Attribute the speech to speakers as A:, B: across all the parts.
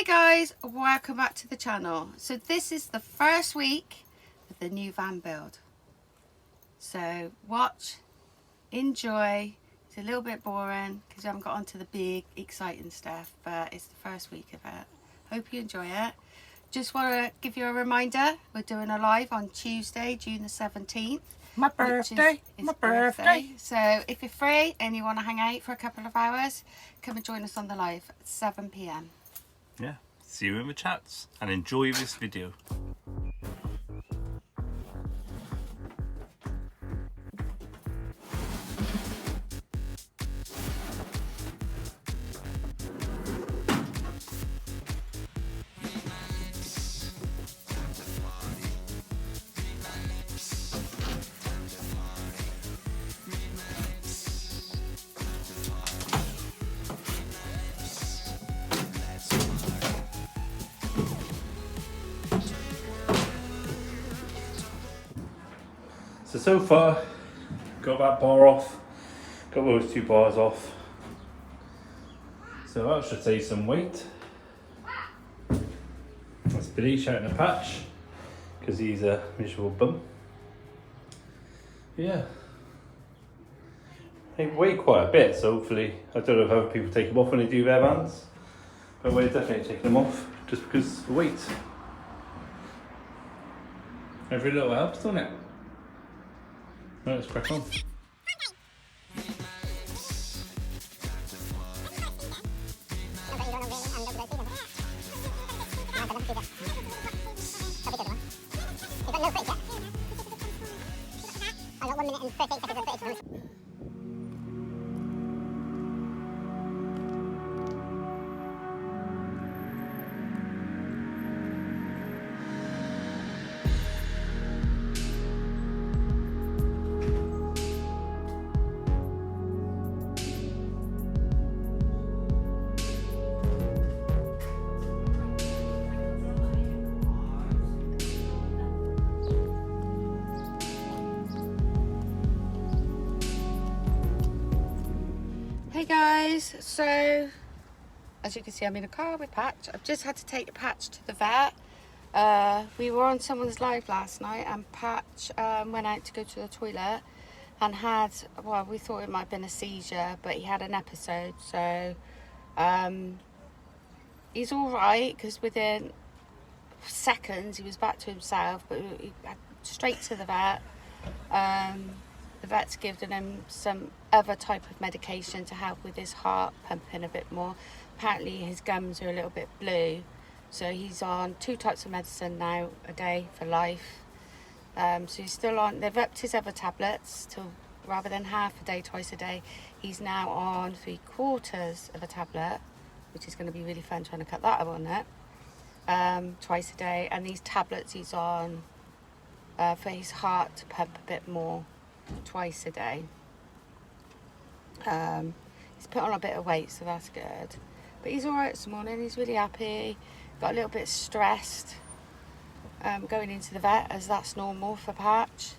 A: Hey guys, welcome back to the channel. So this is the first week of the new van build. So watch, enjoy. It's a little bit boring because we haven't got onto the big exciting stuff, but it's the first week of it. Hope you enjoy it. Just want to give you a reminder, we're doing a live on Tuesday, June the 17th.
B: My birthday.
A: So if you're free and you want to hang out for a couple of hours, come and join us on the live at 7 PM.
B: Yeah, see you in the chats and enjoy this video. So far, got that bar off, got those two bars off. So that should save some weight. That's Billy shouting a patch because he's a miserable bum. Yeah. They weigh quite a bit, so hopefully, I don't know if other people take them off when they do their vans, but we're definitely taking them off just because of the weight. Every little helps, doesn't it? Right, let's crack on.
A: Hey guys, so as you can see I'm in a car with Patch. I've just had to take the Patch to the vet. We were on someone's live last night and Patch went out to go to the toilet and had, well, we thought it might have been a seizure, but he had an episode. So he's alright because within seconds he was back to himself, but he had straight to the vet. The vet's given him some other type of medication to help with his heart pumping a bit more. Apparently his gums are a little bit blue, so he's on 2 types of medicine now a day for life. So he's still on, they've upped his other tablets to, rather than half a day, twice a day, he's now on 3/4 of a tablet, which is going to be really fun trying to cut that on it, twice a day. And these tablets he's on for his heart to pump a bit more, twice a day. He's put on a bit of weight, so that's good, but he's all right this morning. He's really happy. Got a little bit stressed going into the vet, as that's normal for Patch.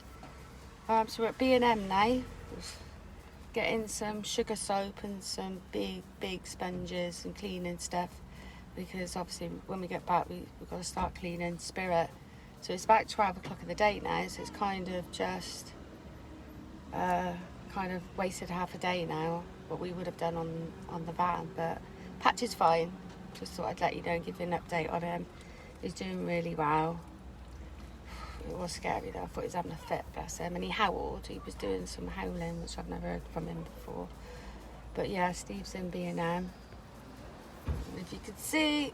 A: So we're at B&M now, getting some sugar soap and some big sponges and cleaning stuff, because obviously when we get back we've got to start cleaning Spirit. So it's about 12 o'clock in the day now, so it's kind of just kind of wasted half a day now, what we would have done on the van. But Patch is fine. Just thought I'd let you know and give you an update on him. He's doing really well. It was scary though, I thought he was having a fit, bless him, and he howled. He was doing some howling, which I've never heard from him before. But yeah, Steve's in B&M. If you could see,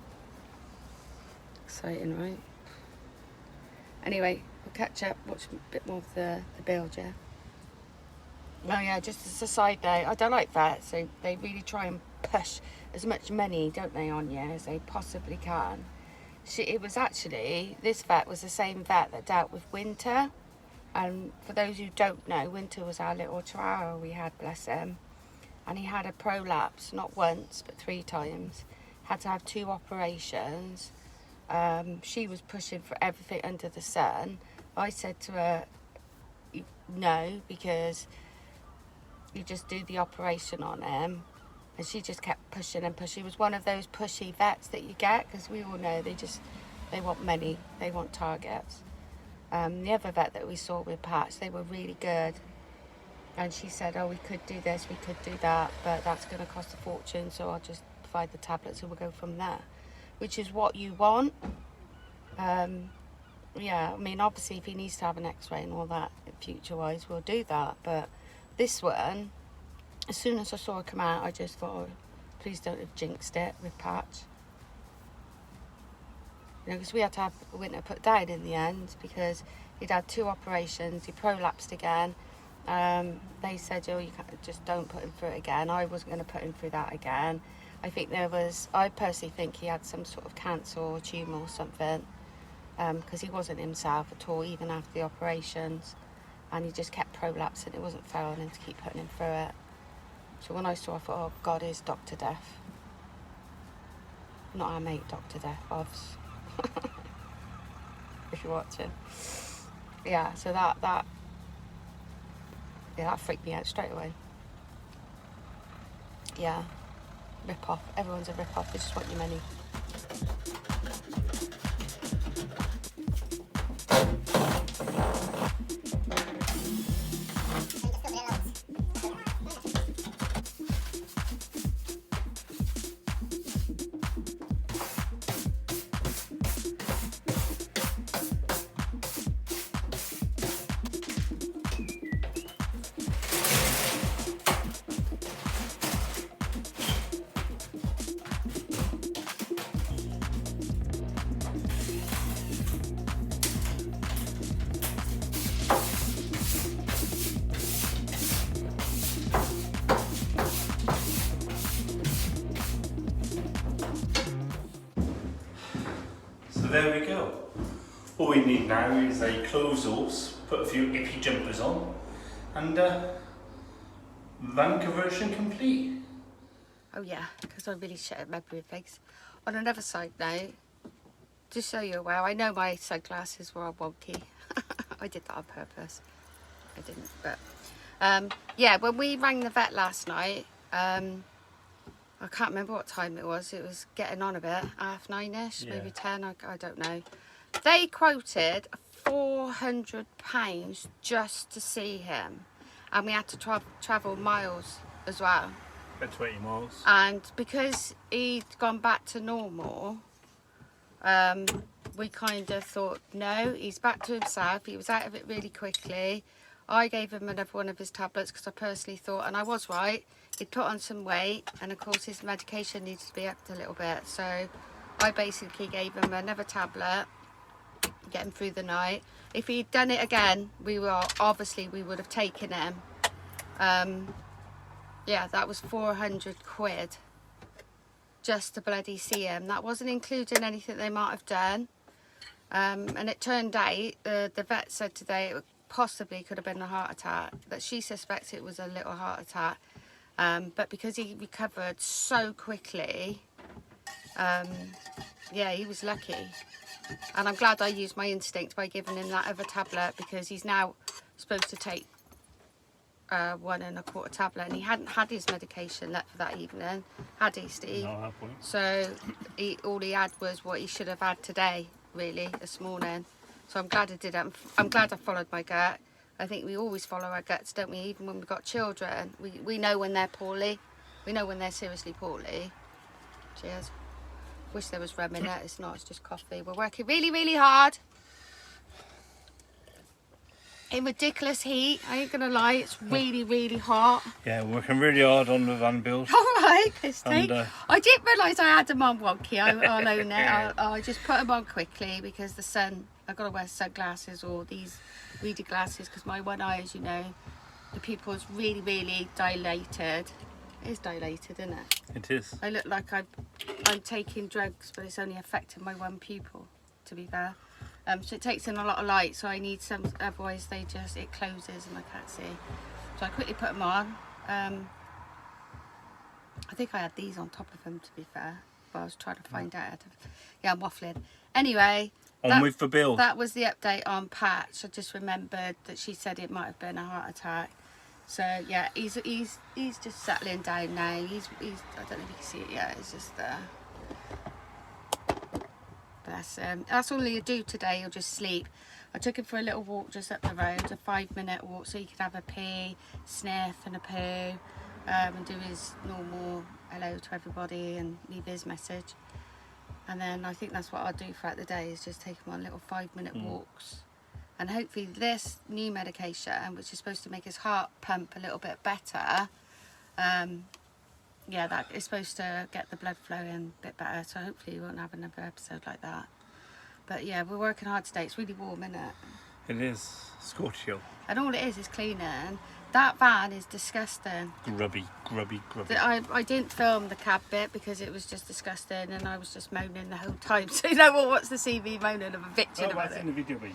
A: exciting, right? Anyway, we'll catch up, watch a bit more of the build, yeah? Oh yeah, just as a side note, I don't like vets, so they really try and push as much money, don't they, on you as they possibly can. It was actually, this vet was the same vet that dealt with Winter. And for those who don't know, Winter was our little chihuahua we had, bless him. And he had a prolapse, not once, but 3 times. Had to have 2 operations. She was pushing for everything under the sun. I said to her, no, because you just do the operation on him And she just kept pushing and pushing. She was one of those pushy vets that you get, because we all know they want money, they want targets. The other vet that we saw with Patch, they were really good. And she said, oh, we could do this, we could do that, but that's going to cost a fortune, so I'll just provide the tablets and we'll go from there. Which is what you want. Yeah, I mean, obviously if he needs to have an x-ray and all that, future-wise, we'll do that. But this one, as soon as I saw her come out, I just thought, oh, please don't have jinxed it with Patch. You know, because we had to have Winter put down in the end, because he'd had 2 operations, he prolapsed again. They said, oh, you can't, just don't put him through it again. I wasn't going to put him through that again. I personally think he had some sort of cancer or tumour or something, because he wasn't himself at all, even after the operations. And he just kept prolapsing. It wasn't fair on him to keep putting him through it. So when I saw, I thought, oh God, here's Dr. Death. Not our mate, Dr. Death, Bob's. If you're watching. Yeah, so that freaked me out straight away. Yeah, rip off. Everyone's a rip off. They just want your money.
B: There we go. All we need now is a clothes horse, put a few icky jumpers on, and van conversion complete.
A: Oh yeah, because I really shit at memory of things. On another side note, just so you're aware, I know my sunglasses were all wonky. I did that on purpose. I didn't, but yeah, when we rang the vet last night, I can't remember what time it was. It was getting on a bit, 9:30ish,
B: Yeah.
A: maybe 10. I don't know. They quoted £400 just to see him, and we had to travel miles as well.
B: About 20 miles.
A: And because he'd gone back to normal, we kind of thought, no, he's back to himself. He was out of it really quickly. I gave him another one of his tablets because I personally thought, and I was right, he'd put on some weight, and of course his medication needs to be upped a little bit. So I basically gave him another tablet, get him through the night. If he'd done it again, we would have taken him. Yeah, that was 400 quid just to bloody see him. That wasn't including anything they might have done. And it turned out, the vet said today it possibly could have been a heart attack, but she suspects it was a little heart attack. But because he recovered so quickly, yeah, he was lucky. And I'm glad I used my instinct by giving him that other tablet, because he's now supposed to take 1 1/4 tablet, and he hadn't had his medication left for that evening, had he, Steve?
B: No, at that point.
A: So all he had was what he should have had today, really, this morning. So I'm glad I did it. I'm glad I followed my gut. I think we always follow our guts, don't we? Even when we've got children, we know when they're poorly. We know when they're seriously poorly. Cheers. Wish there was rum in it. It's not, it's just coffee. We're working really, really hard. In ridiculous heat. I ain't gonna lie, it's really, really hot.
B: Yeah, we're working really hard on the van build.
A: All right, Christy.
B: And,
A: I didn't realise I had them on wonky. I'll own it. I just put them on quickly because the sun. I've got to wear sunglasses or these reader glasses because my one eye, as you know, the pupil is really, really dilated. It is dilated, isn't it?
B: It is.
A: I look like I'm taking drugs, but it's only affecting my one pupil, to be fair. So it takes in a lot of light, so I need some, otherwise it closes and I can't see. So I quickly put them on. I think I had these on top of them, to be fair, but I was trying to find out. Yeah, I'm waffling. Anyway,
B: With the build.
A: that was the update on Patch. I just remembered that she said it might have been a heart attack. So yeah, he's just settling down now. He's I don't know if you can see it yet. It's just bless him. That's all he'll do today. He'll just sleep. I took him for a little walk just up the road, a 5-minute walk, so he could have a pee, sniff, and a poo, and do his normal hello to everybody and leave his message. And then I think that's what I'll do throughout the day, is just take him on little 5-minute walks. And hopefully this new medication, which is supposed to make his heart pump a little bit better, yeah, that is supposed to get the blood flowing a bit better. So hopefully we won't have another episode like that. But yeah, we're working hard today. It's really warm, isn't it?
B: It is. Scorchio.
A: And all it is cleaning. That van is disgusting.
B: Grubby.
A: I didn't film the cab bit because it was just disgusting, and I was just moaning the whole time. So you know what? What's the CV moaning of a bitching about it?
B: In the video, mate.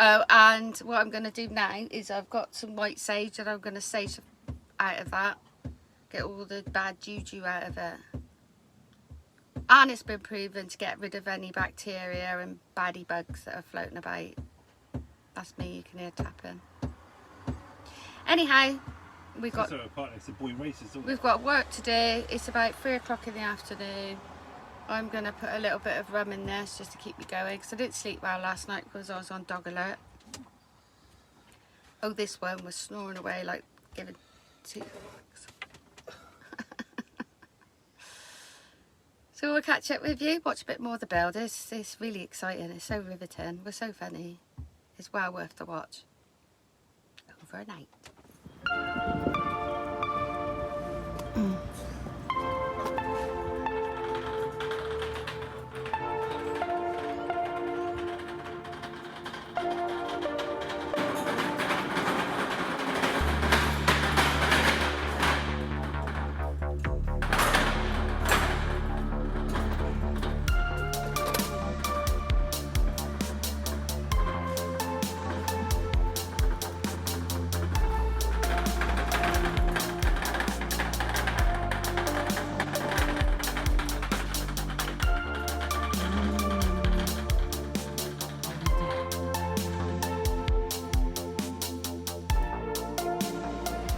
A: Oh, and what I'm going to do now is I've got some white sage, and I'm going to sage out of that, get all the bad juju out of it. And it's been proven to get rid of any bacteria and baddie bugs that are floating about. That's me, you can hear tapping. Anyhow, we've got work to do. It's about 3 o'clock in the afternoon. I'm going to put a little bit of rum in this just to keep me going, because I didn't sleep well last night because I was on dog alert. Oh, this one was snoring away like giving two fucks. So we'll catch up with you, watch a bit more of the build. It's really exciting, it's so riveting, we're so funny. It's well worth the watch. Over a night.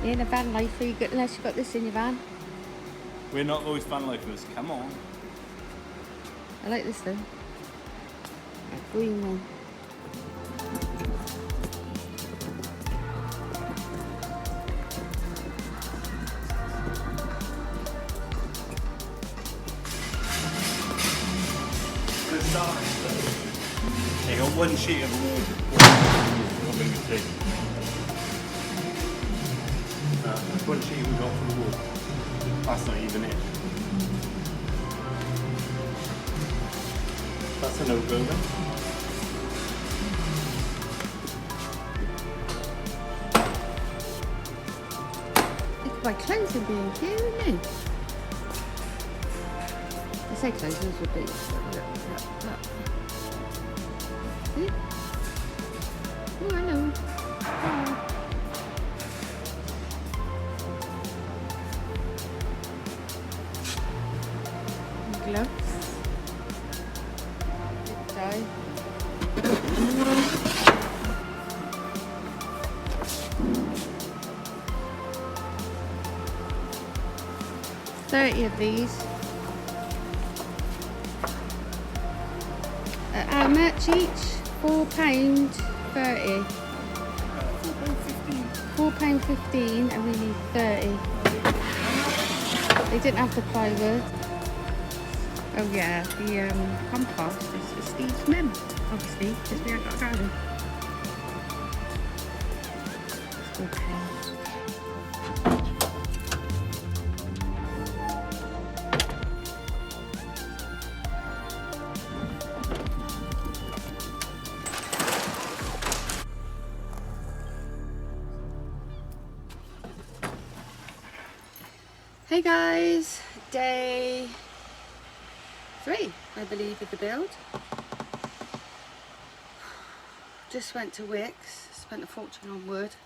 A: You're in a van life, unless you've got this in your van.
B: We're not those van lifers, come on.
A: I like this though. That green one.
B: Good start. I got one sheet of wool. One sheet we got from the wall. That's not even it. That's a no-go then.
A: Look at my clothes are being here, isn't it? I say clothes, those would be. Look. See? Oh, hello. Oh. Gloves. Die. $30 of these. How much each? £4.30. £4.15, and we need 30. They didn't have the plywood. Oh yeah, the compost is Steve's mum, obviously, because we haven't got a garden. Hey guys, day 3, I believe, of the build. Just went to Wicks, spent a fortune on wood,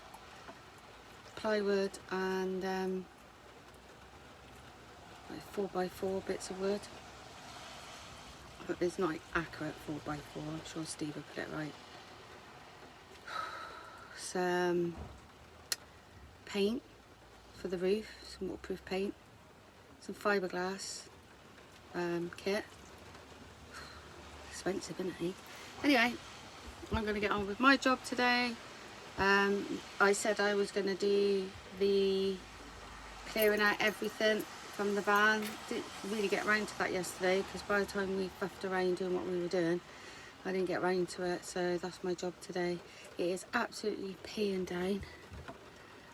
A: plywood, and like 4x4 bits of wood. But it's not accurate 4x4, I'm sure Steve will put it right. Some paint for the roof, some waterproof paint, some fiberglass kit. Expensive, isn't it? Anyway, I'm going to get on with my job today. I said I was going to do the clearing out everything from the van. Didn't really get around to that yesterday because by the time we buffed around doing what we were doing, I didn't get around to it, so that's my job today. It is absolutely peeing down.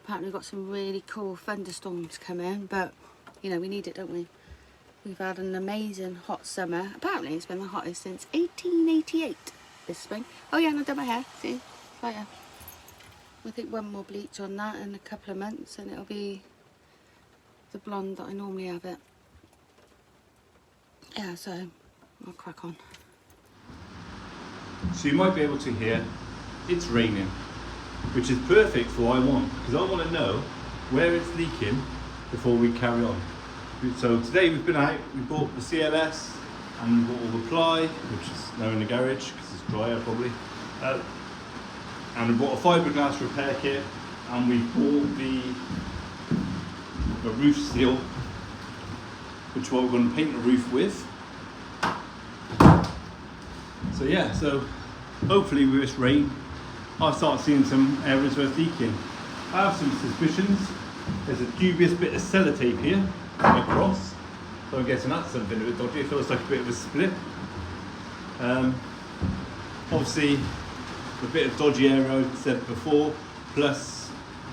A: Apparently we've got some really cool thunderstorms coming, but you know, we need it, don't we? We've had an amazing hot summer. Apparently it's been the hottest since 1888 this spring. Oh yeah, and I've done my hair, see? Like, I think one more bleach on that in a couple of months and it'll be the blonde that I normally have it. Yeah, so I'll crack on.
B: So you might be able to hear it's raining, which is perfect for what I want, because I want to know where it's leaking before we carry on. So today we've been out, we bought the CLS and we bought all the ply, which is now in the garage because it's drier probably. And we bought a fiberglass repair kit, and we bought the roof seal, which is what we're going to paint the roof with. So yeah, so hopefully with this rain I'll start seeing some areas where it's leaking. I have some suspicions. There's a dubious bit of sellotape here across, so I'm guessing that's something a bit dodgy. It feels like a bit of a split. Obviously a bit of dodgy area I said before, plus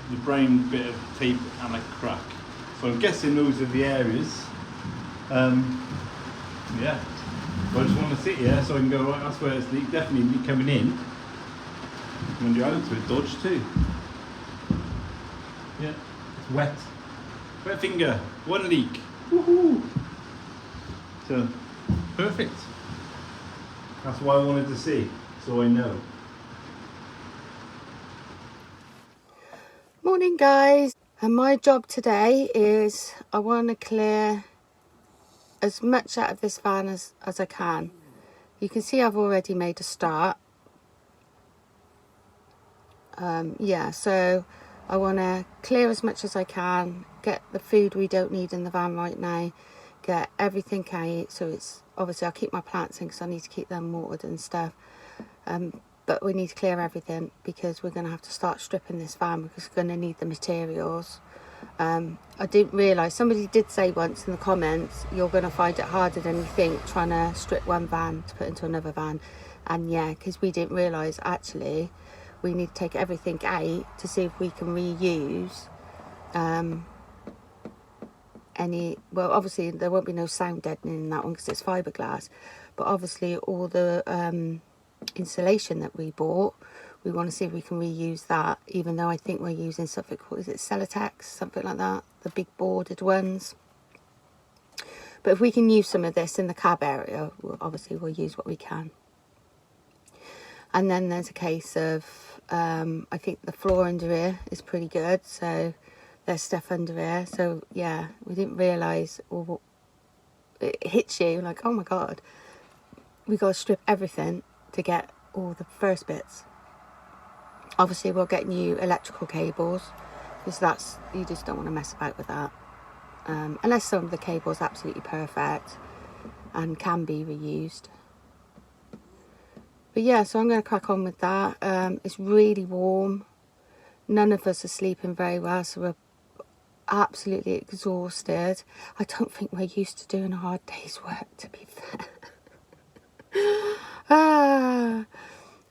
B: the brown bit of tape and a crack. So I'm guessing those are the areas. Yeah. I just want to sit here so I can go, right, that's where it's definitely coming in. When you're out to it, dodge too. Yeah, it's wet. Wet finger, one leak. Woohoo! So, perfect. That's what I wanted to see, so I know.
A: Morning guys, and my job today is I want to clear as much out of this van as I can. You can see I've already made a start. Yeah, so I want to clear as much as I can, get the food we don't need in the van right now, get everything out. So it's obviously I'll keep my plants in because I need to keep them watered and stuff. But we need to clear everything because we're going to have to start stripping this van because we're going to need the materials. I didn't realise, somebody did say once in the comments, you're going to find it harder than you think trying to strip one van to put into another van. And yeah, because we didn't realise actually we need to take everything out to see if we can reuse any, well obviously there won't be no sound deadening in that one because it's fiberglass, but obviously all the insulation that we bought, we want to see if we can reuse that, even though I think we're using something called, is it Celotex, something like that, the big boarded ones. But if we can use some of this in the cab area, obviously we'll use what we can. And then there's a case of, I think the floor under here is pretty good, so there's stuff under here. So yeah, we didn't realise, or it hits you like, oh my god, we got to strip everything to get all the first bits. Obviously we'll get new electrical cables because that's, you just don't want to mess about with that, unless some of the cables are absolutely perfect and can be reused. But yeah, so I'm going to crack on with that. It's really warm, none of us are sleeping very well, so we're absolutely exhausted. I don't think we're used to doing a hard day's work, to be fair.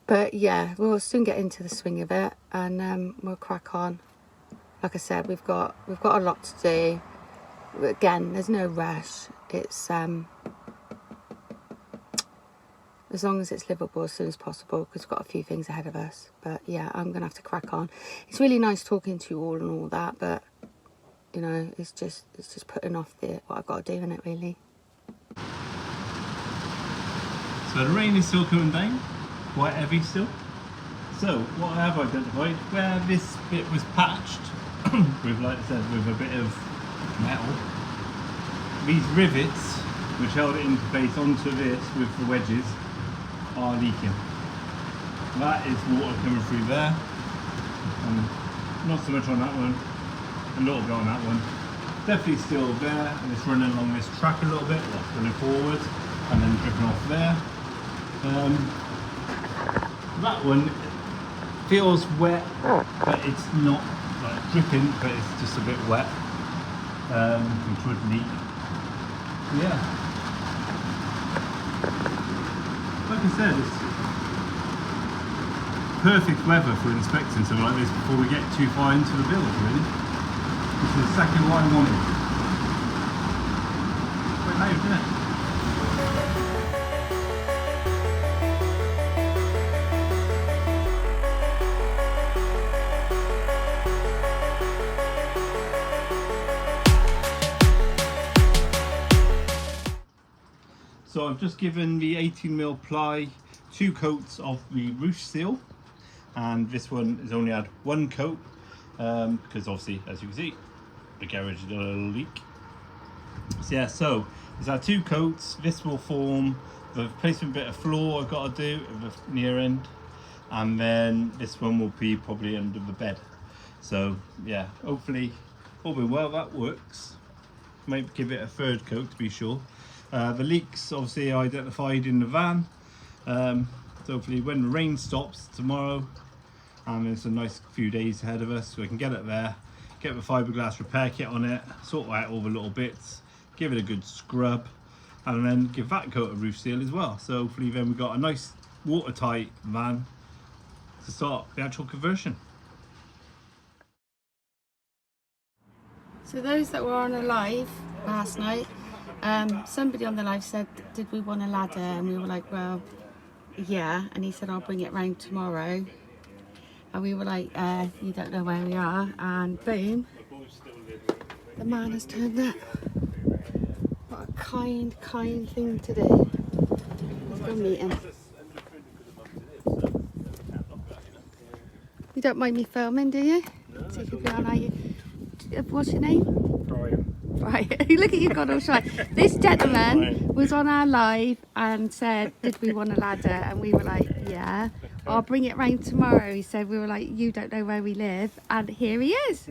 A: But yeah, we'll soon get into the swing of it, and we'll crack on. Like I said, we've got a lot to do. Again, there's no rush. It's as long as it's livable as soon as possible, because we've got a few things ahead of us. But yeah, I'm gonna have to crack on. It's really nice talking to you all and all that, but you know, it's just putting off what I've got to do in it, really.
B: So the rain is still coming down, quite heavy still. So what I have identified, where this bit was patched with, like I said, with a bit of metal, these rivets which held it in place onto this with the wedges are leaking. That is water coming through there, and not so much on that one. a little bit on that one. Definitely still there, and it's running along this track a little bit, running forward and then dripping off there. That one feels wet, but it's not like dripping, but it's just a bit wet, which would leak. Yeah, like I said, it's perfect weather for inspecting something like this before we get too far into the build, really. This is exactly what I wanted. Quite loud, isn't it? So I've just given the 18mm ply 2 coats of the roof seal, and this one has only had 1 coat because obviously, as you can see, the garage did a little leak. So yeah, so it's had 2 coats. This will form the replacement bit of floor I've got to do at the near end, and then this one will be probably under the bed. So yeah, hopefully all being well, that works. Might give it a 3rd coat to be sure. The leaks obviously are identified in the van, so hopefully when the rain stops tomorrow, and there's a nice few days ahead of us, so we can get it there, get the fiberglass repair kit on it, sort out all the little bits, give it a good scrub, and then give that a coat of roof seal as well. So hopefully then we've got a nice watertight van to start the actual conversion.
A: So those that were on a live last night, somebody on the live said, did we want a ladder? And we were like, well, yeah. And he said, I'll bring it round tomorrow. And we were like, you don't know where we are. And boom, the man has turned up. What a kind thing to do. Let's go meet him. You don't mind me filming, do you? So you can go on how you... What's your name?
B: Brian.
A: Right, look at you, got all shy. This gentleman was on our live and said, did we want a ladder? And we were like, yeah. I'll bring it round tomorrow. He said, we were like, you don't know where we live. And here he is.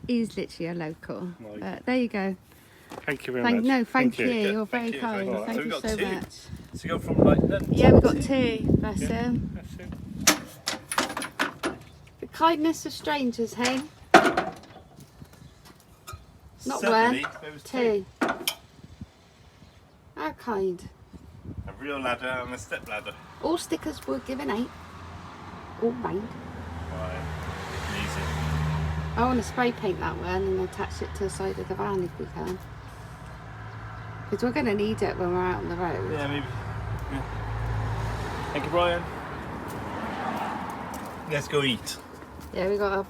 A: He's literally a local. But there you go.
B: Thank you very much.
A: No, thank you. You're very kind.
B: Right.
A: Thank you so much.
B: So you go from like then?
A: Yeah, we got 2. Bless him.
B: That's it.
A: The kindness of strangers, hey? Not
B: Suddenly,
A: where.
B: there was
A: 2. How kind.
B: A real ladder and a step ladder.
A: All stickers were given out. All round.
B: Right. Easy.
A: I want to spray paint that one and attach it to the side of the van if we can. Because we're going to need it when we're out on the road.
B: Yeah, maybe. Yeah. Thank you, Brian. Let's go eat.
A: Yeah, we got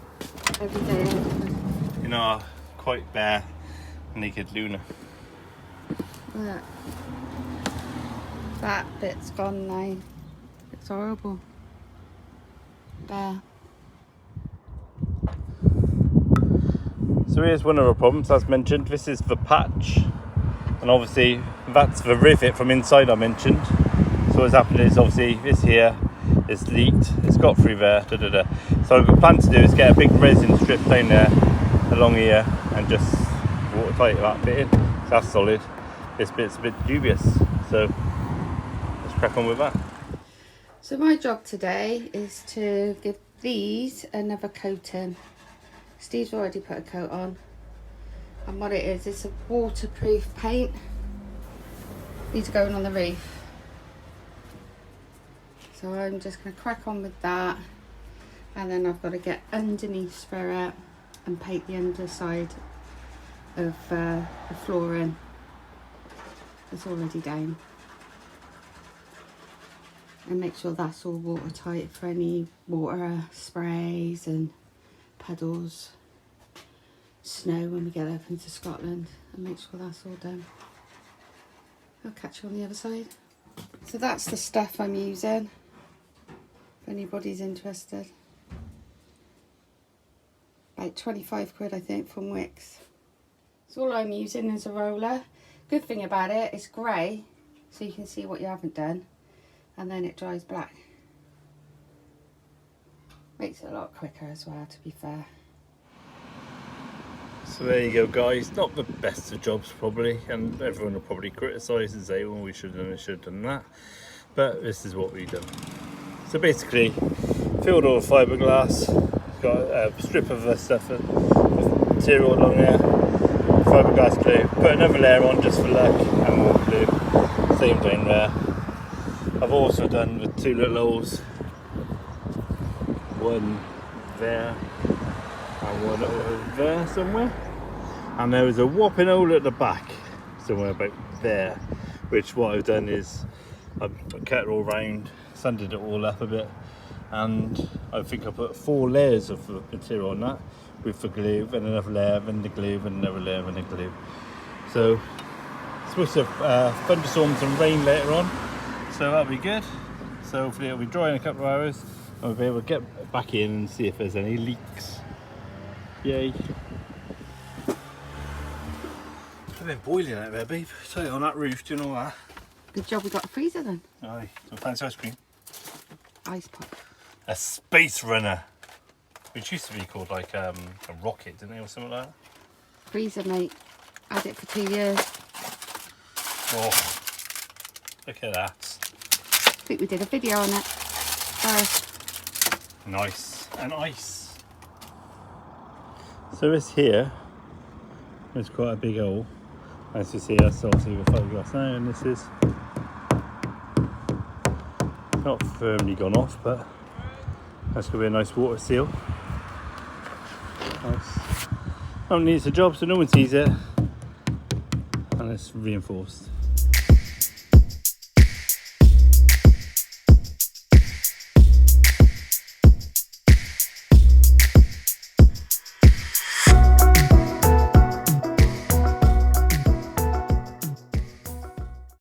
A: every day ahead of us.
B: In our quite bare, naked Luna.
A: Look. That bit's gone now. It's horrible. Bare.
B: So here's one of our problems, as mentioned. This is the patch, and obviously that's the rivet from inside I mentioned. So what's happened is obviously this here is leaked, it's got through there, So what I've planned to do is get a big resin strip down there along here and just watertight that bit in. So that's solid. This bit's a bit dubious, so let's crack on with that.
A: So my job today is to give these another coating. Steve's already put a coat on, and what it is, it's a waterproof paint. Needs going on the roof. So I'm just going to crack on with that, and then I've got to get underneath spirit and paint the underside of the flooring. It's already down. And make sure that's all watertight for any water sprays and puddles, snow when we get up into Scotland, and make sure that's all done. I'll catch you on the other side. So that's the stuff I'm using, if anybody's interested. About 25 quid I think from Wix. So all I'm using is a roller. Good thing about it, it's grey, so you can see what you haven't done, and then it dries black. Makes it a lot quicker as well, to be fair.
B: So there you go, guys. Not the best of jobs probably, and everyone will probably criticise and say, well, we should have done that. But this is what we've done. So basically, filled all the fiberglass, got a strip of the stuff, of material along there, fiberglass glue, put another layer on just for luck, and more glue, same thing there. I've also done the two little holes, one there and one over there somewhere, and there is a whopping hole at the back somewhere about there, which what I've done is I've cut it all round, sanded it all up a bit, and I think I put 4 layers of material on that with the glue, and another layer, and the glue, and another layer, and the glue. So it's supposed to have thunderstorms and rain later on, so that'll be good. So hopefully it'll be dry in a couple of hours, and we'll be able to get back in and see if there's any leaks. Yay. It's been boiling out there, babe. Tell you, on that roof, do you know that?
A: Good job we got a freezer then.
B: Aye, so fancy ice cream.
A: Ice pop.
B: A space runner, which used to be called like a rocket, didn't it, or something like that?
A: Freezer, mate. Had it for 2 years.
B: Oh, look at that.
A: I think we did a video on it.
B: Nice. And ice. So this here is quite a big hole. As you see, that's obviously the photograph now, and this is not firmly gone off, but that's going to be a nice water seal. Nice. No one needs a job, so no one sees it, and it's reinforced.